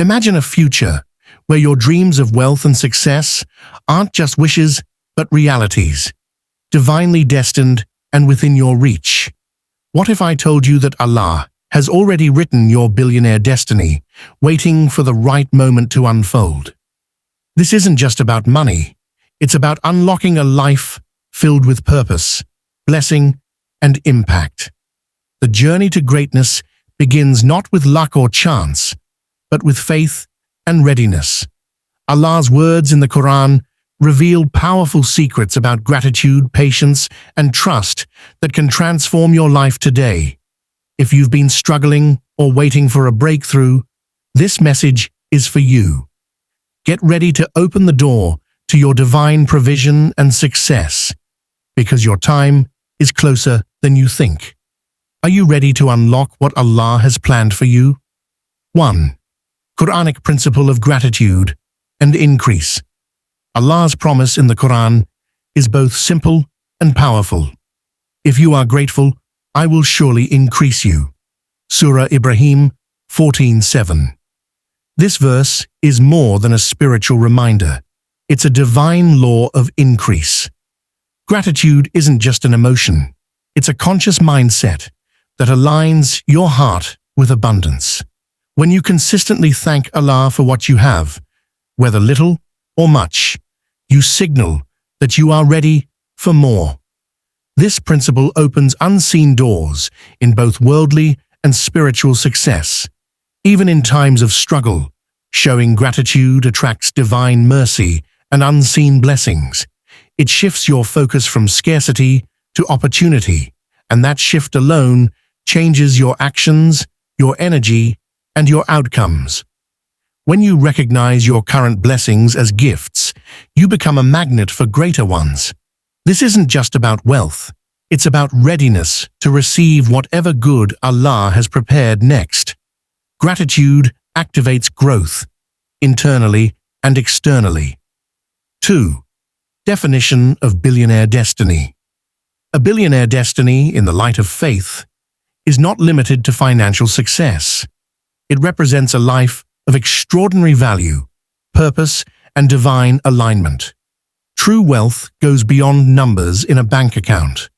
Imagine a future where your dreams of wealth and success aren't just wishes, but realities, divinely destined and within your reach. What if I told you that Allah has already written your billionaire destiny, waiting for the right moment to unfold? This isn't just about money. It's about unlocking a life filled with purpose, blessing, and impact. The journey to greatness begins not with luck or chance, but with faith and readiness. Allah's words in the Qur'an reveal powerful secrets about gratitude, patience, and trust that can transform your life today. If you've been struggling or waiting for a breakthrough, this message is for you. Get ready to open the door to your divine provision and success, because your time is closer than you think. Are you ready to unlock what Allah has planned for you? 1. Quranic principle of gratitude and increase. Allah's promise in the Qur'an is both simple and powerful. If you are grateful, I will surely increase you. Surah Ibrahim 14:7. This verse is more than a spiritual reminder. It's a divine law of increase. Gratitude isn't just an emotion. It's a conscious mindset that aligns your heart with abundance. When you consistently thank Allah for what you have, whether little or much, you signal that you are ready for more. This principle opens unseen doors in both worldly and spiritual success. Even in times of struggle, showing gratitude attracts divine mercy and unseen blessings. It shifts your focus from scarcity to opportunity, and that shift alone changes your actions, your energy, and your outcomes. When you recognize your current blessings as gifts, you become a magnet for greater ones. This isn't just about wealth. It's about readiness to receive whatever good Allah has prepared next. Gratitude activates growth, internally and externally. 2. Definition of billionaire destiny. A billionaire destiny, in the light of faith, is not limited to financial success. It represents a life of extraordinary value, purpose, and divine alignment. True wealth goes beyond numbers in a bank account.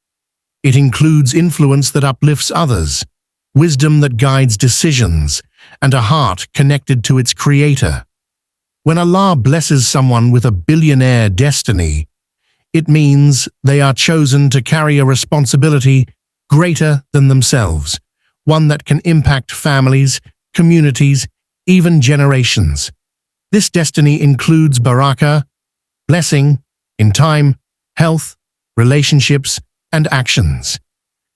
It includes influence that uplifts others, wisdom that guides decisions, and a heart connected to its creator. When Allah blesses someone with a billionaire destiny, it means they are chosen to carry a responsibility greater than themselves, one that can impact families, communities, even generations. This destiny includes barakah, blessing, in time, health, relationships, and actions.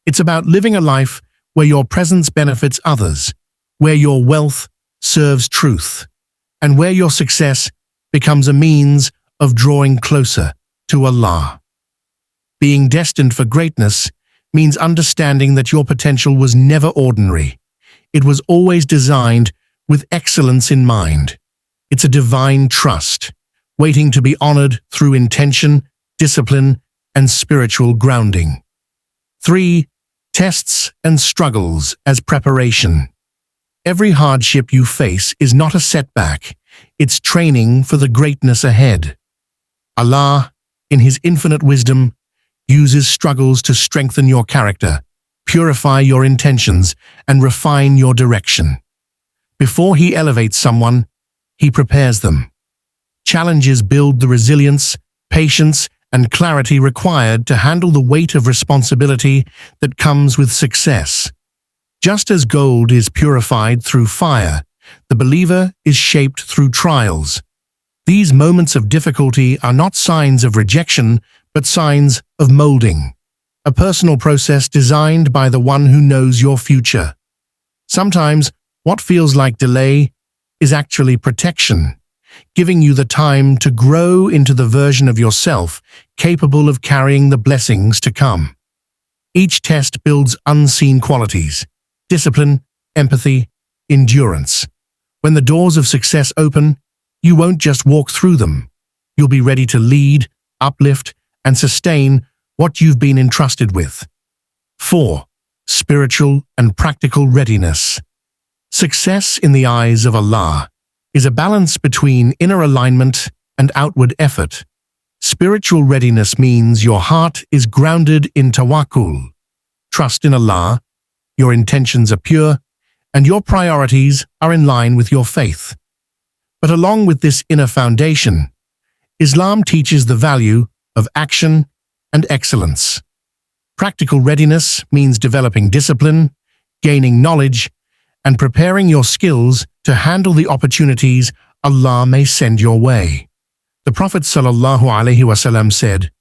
It's about living a life where your presence benefits others, where your wealth serves truth, and where your success becomes a means of drawing closer to Allah. Being destined for greatness means understanding that your potential was never ordinary. It was always designed with excellence in mind. It's a divine trust, waiting to be honored through intention, discipline, and spiritual grounding. 3. Tests and struggles as preparation. Every hardship you face is not a setback, it's training for the greatness ahead. Allah, in His infinite wisdom, uses struggles to strengthen your character, purify your intentions, and refine your direction. Before He elevates someone, He prepares them. Challenges build the resilience, patience, and clarity required to handle the weight of responsibility that comes with success. Just as gold is purified through fire, the believer is shaped through trials. These moments of difficulty are not signs of rejection, but signs of molding, a personal process designed by the one who knows your future. Sometimes, what feels like delay is actually protection, giving you the time to grow into the version of yourself capable of carrying the blessings to come. Each test builds unseen qualities: discipline, empathy, endurance. When the doors of success open, you won't just walk through them. You'll be ready to lead, uplift, and sustain what you've been entrusted with. 4. Spiritual and practical readiness. Success in the eyes of Allah is a balance between inner alignment and outward effort. Spiritual readiness means your heart is grounded in tawakkul, trust in Allah, your intentions are pure, and your priorities are in line with your faith. But along with this inner foundation, Islam teaches the value of action and excellence. Practical readiness means developing discipline, gaining knowledge, and preparing your skills to handle the opportunities Allah may send your way. The Prophet ﷺ said,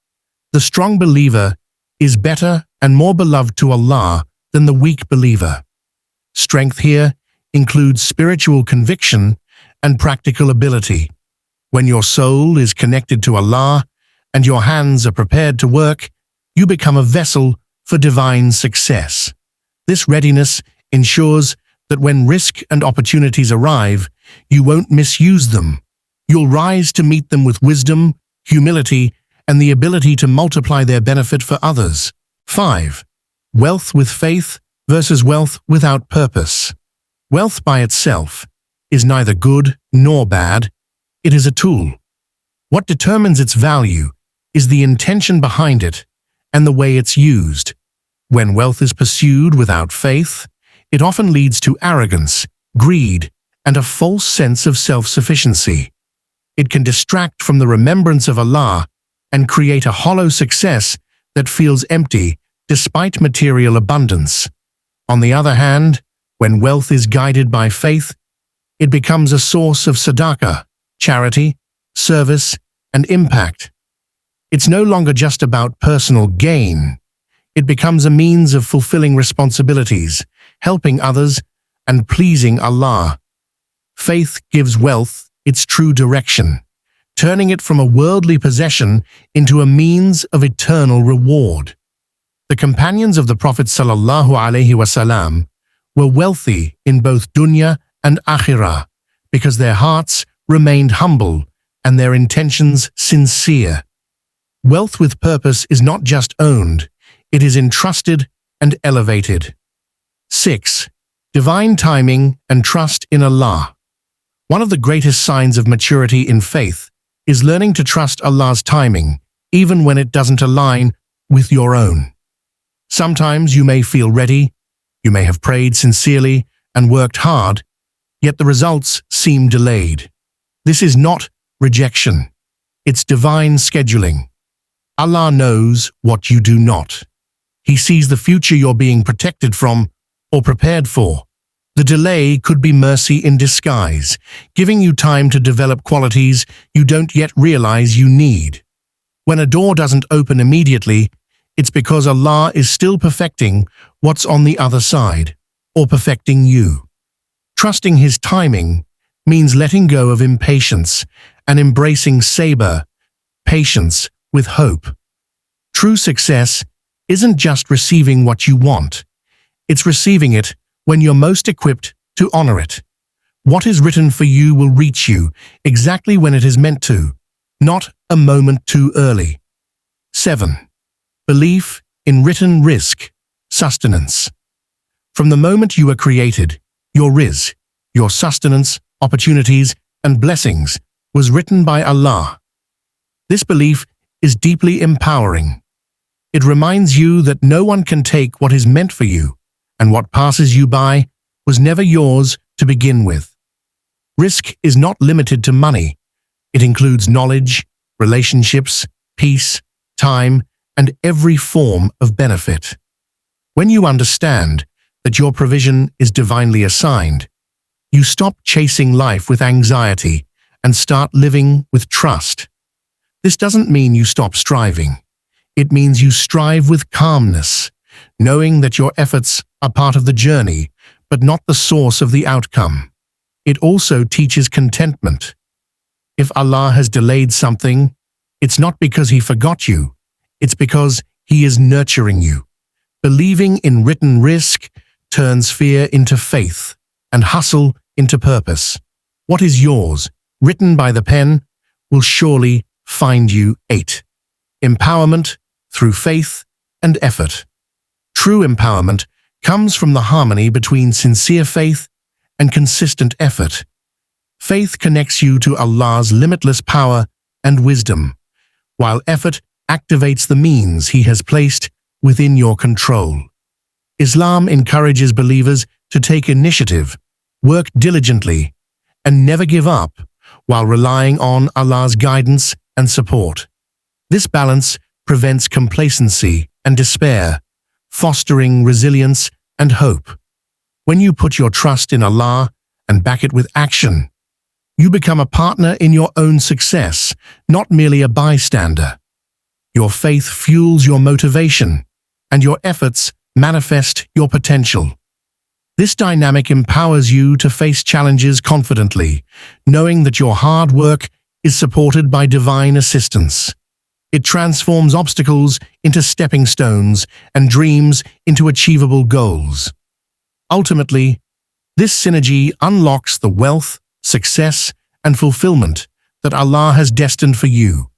"The strong believer is better and more beloved to Allah than the weak believer." Strength here includes spiritual conviction and practical ability. When your soul is connected to Allah and your hands are prepared to work, you become a vessel for divine success. This readiness ensures that when risk and opportunities arrive, you won't misuse them. You'll rise to meet them with wisdom, humility, and the ability to multiply their benefit for others. 5. Wealth with faith versus wealth without purpose. Wealth by itself is neither good nor bad. It is a tool. What determines its value is the intention behind it and the way it's used. When wealth is pursued without faith, it often leads to arrogance, greed, and a false sense of self-sufficiency. It can distract from the remembrance of Allah and create a hollow success that feels empty despite material abundance. On the other hand, when wealth is guided by faith, it becomes a source of sadaqah, charity, service, and impact. It's no longer just about personal gain. It becomes a means of fulfilling responsibilities, helping others, and pleasing Allah. Faith gives wealth its true direction, turning it from a worldly possession into a means of eternal reward. The companions of the Prophet ﷺ were wealthy in both dunya and akhirah because their hearts remained humble and their intentions sincere. Wealth with purpose is not just owned, it is entrusted and elevated. 6. Divine timing and trust in Allah. One of the greatest signs of maturity in faith is learning to trust Allah's timing, even when it doesn't align with your own. Sometimes you may feel ready, you may have prayed sincerely and worked hard, yet the results seem delayed. This is not rejection. It's divine scheduling. Allah knows what you do not. He sees the future you're being protected from or prepared for. The delay could be mercy in disguise, giving you time to develop qualities you don't yet realize you need. When a door doesn't open immediately, it's because Allah is still perfecting what's on the other side, or perfecting you. Trusting His timing means letting go of impatience and embracing sabr, patience with hope. True success isn't just receiving what you want, it's receiving it when you're most equipped to honor it. What is written for you will reach you exactly when it is meant to, not a moment too early. 7. Belief in written rizq, sustenance. From the moment you were created, your rizq, your sustenance, opportunities, and blessings was written by Allah. This belief is deeply empowering. It reminds you that no one can take what is meant for you, and what passes you by was never yours to begin with. Rizq is not limited to money. It includes knowledge, relationships, peace, time, and every form of benefit. When you understand that your provision is divinely assigned, you stop chasing life with anxiety and start living with trust. This doesn't mean you stop striving. It means you strive with calmness, knowing that your efforts are part of the journey, but not the source of the outcome. It also teaches contentment. If Allah has delayed something, it's not because He forgot you, it's because He is nurturing you. Believing in written rizq turns fear into faith and hustle into purpose. What is yours, written by the pen, will surely find you. 8. Empowerment through faith and effort. True empowerment comes from the harmony between sincere faith and consistent effort. Faith connects you to Allah's limitless power and wisdom, while effort activates the means He has placed within your control. Islam encourages believers to take initiative, work diligently, and never give up, while relying on Allah's guidance and support. This balance prevents complacency and despair, fostering resilience and hope. When you put your trust in Allah and back it with action, you become a partner in your own success, not merely a bystander. Your faith fuels your motivation, and your efforts manifest your potential. This dynamic empowers you to face challenges confidently, knowing that your hard work is supported by divine assistance. It transforms obstacles into stepping stones and dreams into achievable goals. Ultimately, this synergy unlocks the wealth, success, and fulfillment that Allah has destined for you,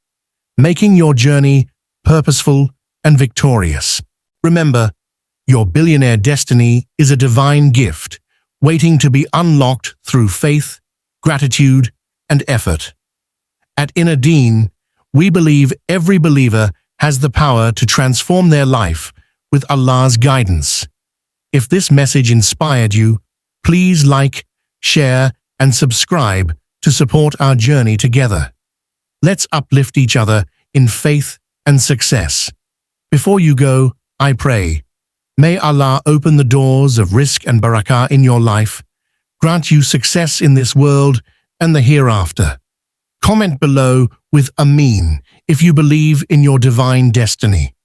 making your journey purposeful and victorious. Remember, your billionaire destiny is a divine gift, waiting to be unlocked through faith, gratitude, and effort. At Deen, we believe every believer has the power to transform their life with Allah's guidance. If this message inspired you, please like, share, and subscribe to support our journey together. Let's uplift each other in faith and success. Before you go, I pray, may Allah open the doors of rizq and barakah in your life, grant you success in this world and the hereafter. Comment below with Ameen if you believe in your divine destiny.